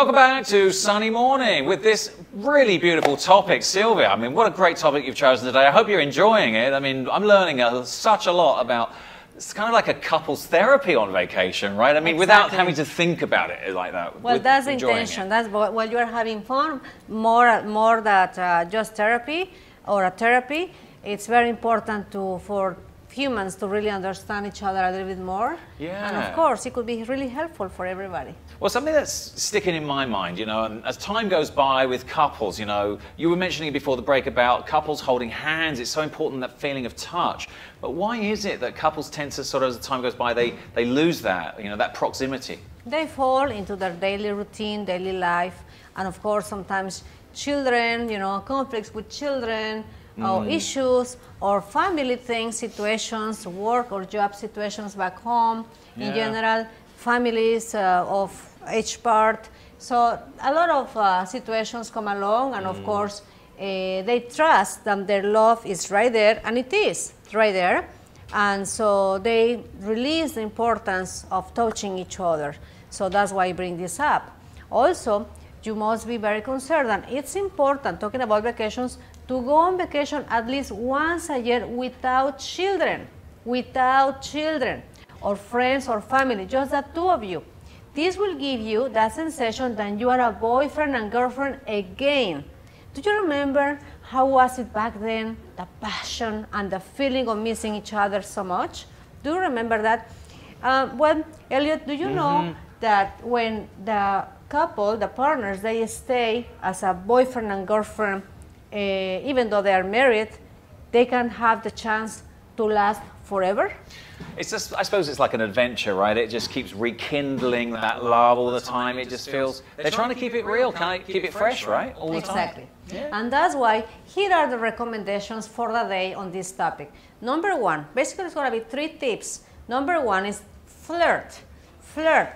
Welcome back to Sunny Morning with this really beautiful topic, Sylvia. I mean, what a great topic you've chosen today. I hope you're enjoying it. I mean, I'm learning such a lot about, it's kind of like a couple's therapy on vacation, right? I mean, without having to think about it like that. Well, that's the intention. That's while you're having fun, more than just therapy or a therapy. It's very important for humans to really understand each other a little bit more. Yeah. And of course, it could be really helpful for everybody. Well, something that's sticking in my mind, you know, and as time goes by with couples, you know, you were mentioning before the break about couples holding hands. It's so important, that feeling of touch. But why is it that couples tend to sort of, as time goes by, they lose that, you know, that proximity? They fall into their daily routine, daily life. And of course, sometimes children, you know, conflicts with children, or issues, or family things, situations, work or job situations back home, in general, families of each part. So a lot of situations come along, and of course, they trust that their love is right there, and it is right there. And so they release the importance of touching each other. So that's why I bring this up. Also, you must be very concerned, and it's important, talking about vacations, to go on vacation at least once a year without children, or friends or family, just the two of you. This will give you that sensation that you are a boyfriend and girlfriend again. Do you remember how was it back then, the passion and the feeling of missing each other so much? Do you remember that? Well, Elliot, do you know that when the couple, the partners, they stay as a boyfriend and girlfriend, even though they are married, they can have the chance to last forever? It's just, I suppose it's like an adventure, right? It just keeps rekindling that love all the time. It just feels, they're trying to keep it real, keep it fresh, right? All the time. Exactly. Yeah. And that's why here are the recommendations for the day on this topic. Number one, basically it's going to be 3 tips. Number one is flirt. Flirt.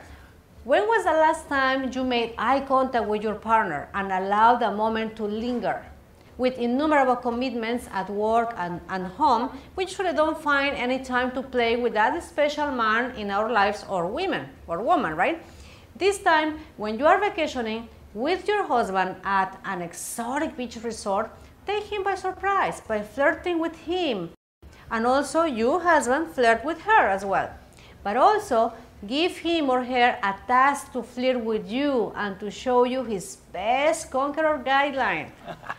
When was the last time you made eye contact with your partner and allowed the moment to linger? With innumerable commitments at work and home, we usually don't find any time to play with that special man in our lives, or woman, right? This time, when you are vacationing with your husband at an exotic beach resort, take him by surprise by flirting with him. And also, you, husband, flirt with her as well. But also, give him or her a task to flirt with you and to show you his best conqueror guideline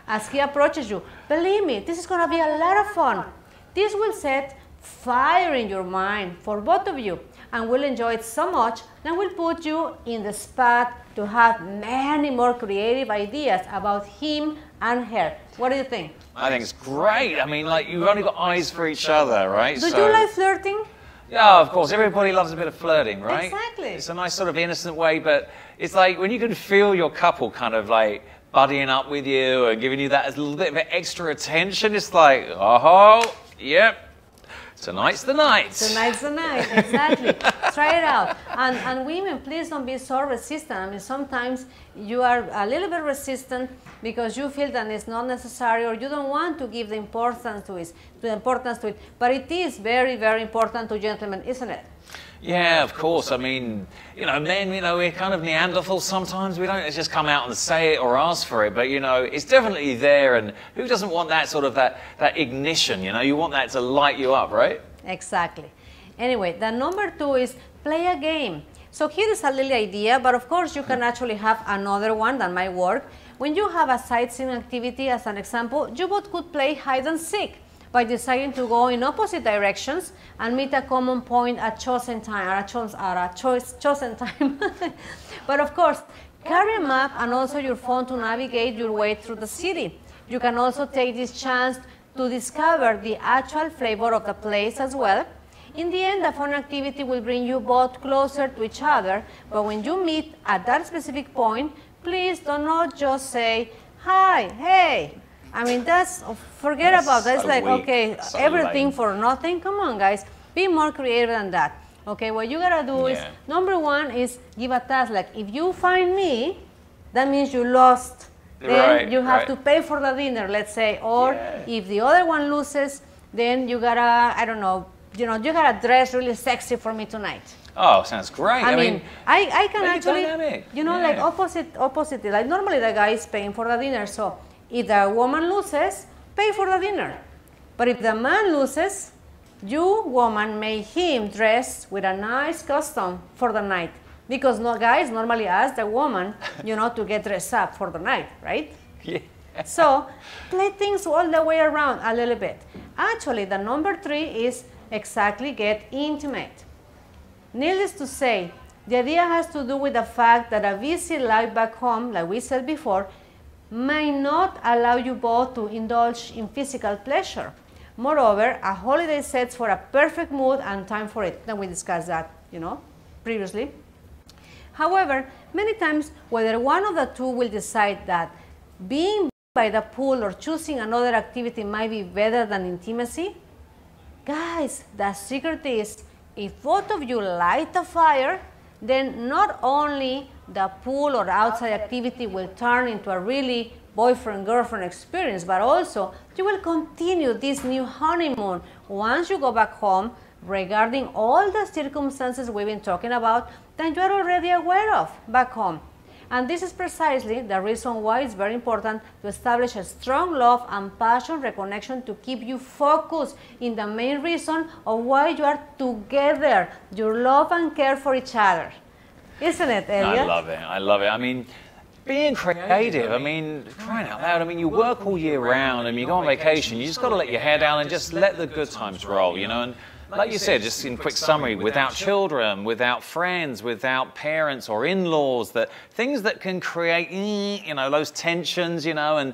as he approaches you. Believe me, this is going to be a lot of fun. This will set fire in your mind for both of you, and will enjoy it so much that will put you in the spot to have many more creative ideas about him and her. What do you think? I think it's great. I mean, like, you've only got eyes for each other, right? Do you like flirting? Yeah, of course. Everybody loves a bit of flirting, right? Exactly. It's a nice sort of innocent way, but it's like when you can feel your couple kind of like buddying up with you and giving you that little bit of extra attention. It's like, oh, yep, tonight's the night. Tonight's the night, exactly. Try it out. And women, please don't be so resistant. I mean, sometimes you are a little bit resistant because you feel that it's not necessary, or you don't want to give the importance to it. But it is very, very important to gentlemen, isn't it? Yeah, of course. I mean, you know, men, you know, we're kind of Neanderthals sometimes. We don't just come out and say it or ask for it, but, you know, it's definitely there. And who doesn't want that sort of that ignition, you know? You want that to light you up, right? Exactly. Anyway, the number 2 is play a game. So here is a little idea, but of course you can actually have another one that might work. When you have a sightseeing activity, as an example, you both could play hide and seek by deciding to go in opposite directions and meet a common point at chosen time, chosen time. But of course, carry a map and also your phone to navigate your way through the city. You can also take this chance to discover the actual flavor of the place as well. In the end, the fun activity will bring you both closer to each other, but when you meet at that specific point, please do not just say, hi, hey. I mean, forget about that. It's like, okay, everything for nothing. Come on, guys. Be more creative than that. Okay, what you gotta do is, number 1 is give a task. Like, if you find me, that means you lost. Then you have to pay for the dinner, let's say. Or if the other one loses, then you gotta, I don't know, you gotta dress really sexy for me tonight. Oh, sounds great. I mean, I can make it actually, dynamic. you know, Yeah. like opposite. Like normally the guy is paying for the dinner, so if the woman loses, pay for the dinner. But if the man loses, you, woman, make him dress with a nice costume for the night. Because no guys normally ask the woman, you know, to get dressed up for the night, right? Yeah. So play things all the way around a little bit. Actually, the number 3 is exactly get intimate. Needless to say, the idea has to do with the fact that a busy life back home, like we said before, may not allow you both to indulge in physical pleasure. Moreover, a holiday sets for a perfect mood and time for it. Then we discussed that, you know, previously. However, many times, whether one of the two will decide that being by the pool or choosing another activity might be better than intimacy, guys, the secret is if both of you light a fire, then not only the pool or outside activity will turn into a really boyfriend-girlfriend experience, but also you will continue this new honeymoon once you go back home regarding all the circumstances we've been talking about that you're already aware of back home. And this is precisely the reason why it's very important to establish a strong love and passion reconnection to keep you focused in the main reason of why you are together, your love and care for each other. Isn't it, Elliot? I love it. I love it. I mean, being creative, I mean, crying out loud, I mean, you work all year round and you go on vacation, you just got to let your hair down and just let the good times roll, you know. And like you said, just in quick summary, without children, without friends, without parents or in-laws, that things that can create, you know, those tensions, you know, and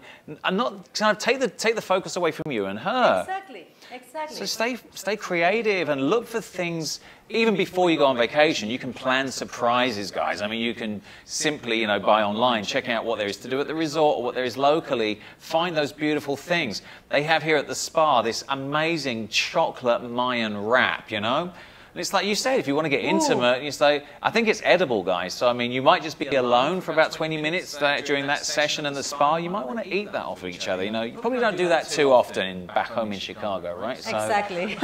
not kind of take the focus away from you and her. Exactly. Exactly. So stay creative and look for things even before you go on vacation. You can plan surprises, guys. I mean, you can simply, you know, buy online, check out what there is to do at the resort or what there is locally, find those beautiful things. They have here at the spa this amazing chocolate Mayan wrap, you know. And it's like you said, if you want to get intimate, you say, I think it's edible, guys. So, I mean, you might just be alone for about 20 minutes during that session in the spa. You might want to eat that off of each other. You know, you probably don't do that too often back home in Chicago, right? So, exactly.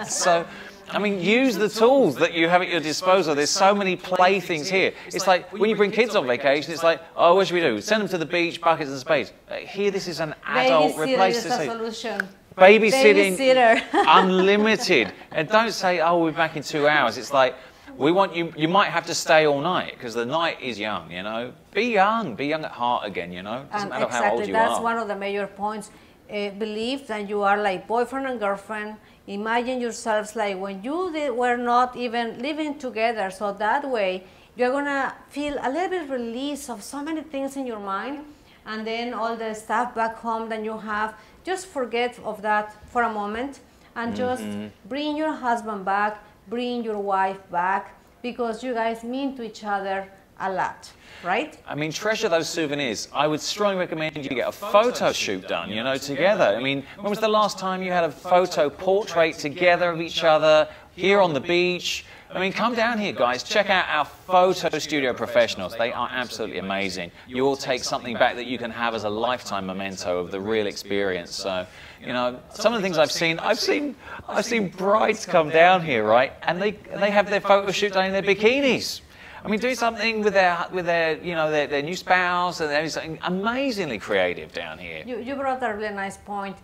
So, I mean, use the tools that you have at your disposal. There's so many playthings here. It's like when you bring kids on vacation, it's like, oh, what should we do? Send them to the beach, buckets and spades. Here, this is an adult replacement. Solution. Babysitting, unlimited. And don't say, oh, we'll be back in 2 hours. It's like, we want you, you might have to stay all night because the night is young, you know. Be young at heart again, you know. Doesn't matter how old you are. That's one of the major points. Believe that you are like boyfriend and girlfriend. Imagine yourselves like when you were not even living together. So that way, you're going to feel a little bit release of so many things in your mind. And then all the stuff back home that you have, just forget of that for a moment and just bring your husband back, bring your wife back, because you guys mean to each other a lot, right? I mean, treasure those souvenirs. I would strongly recommend you get a photo shoot done, you know, together. I mean, when was the last time you had a photo portrait together of each other here on the beach? I mean, come down here, guys. Check out our photo studio professionals. They are absolutely amazing. You will take something back that you can have as a lifetime memento of the real experience. So, you know, some of the things I've seen brides come down here, right? And they have their photo shoot done in their bikinis. I mean, do something with their you know, their new spouse, and there's something amazingly creative down here. You brought a really nice point.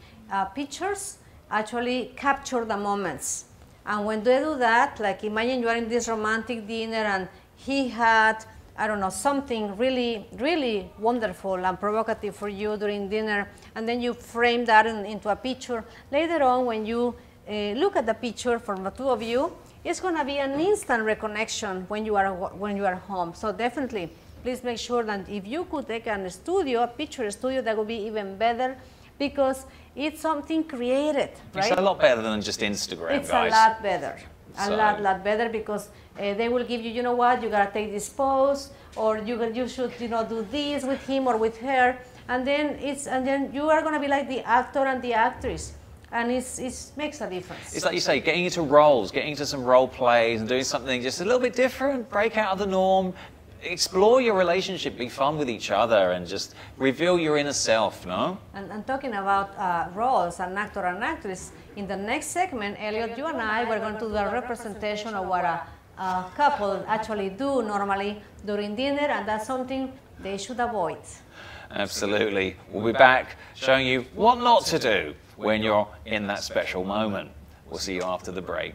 Pictures actually capture the moments. And when they do that, like imagine you are in this romantic dinner and he had, I don't know, something really, really wonderful and provocative for you during dinner, and then you frame that into a picture. Later on, when you look at the picture from the two of you, it's going to be an instant reconnection when you are home. So definitely, please make sure that if you could take a picture studio, that would be even better, because it's something created, right? It's a lot better than just Instagram, it's guys. A lot better. A lot better, because they will give you, you know what, you gotta take this pose, or you should, you know, do this with him or with her, and then you are gonna be like the actor and the actress, and it makes a difference. It's like you say, getting into roles, getting into some role plays, and doing something just a little bit different, break out of the norm. Explore your relationship, be fun with each other, and just reveal your inner self, no? And talking about roles, an actor and actress, in the next segment, Elliot, you and I, we're going to do a representation of what a couple actually do normally during dinner, and that's something they should avoid. Absolutely. We'll be back showing you what not to do when you're in that special moment. We'll see you after the break.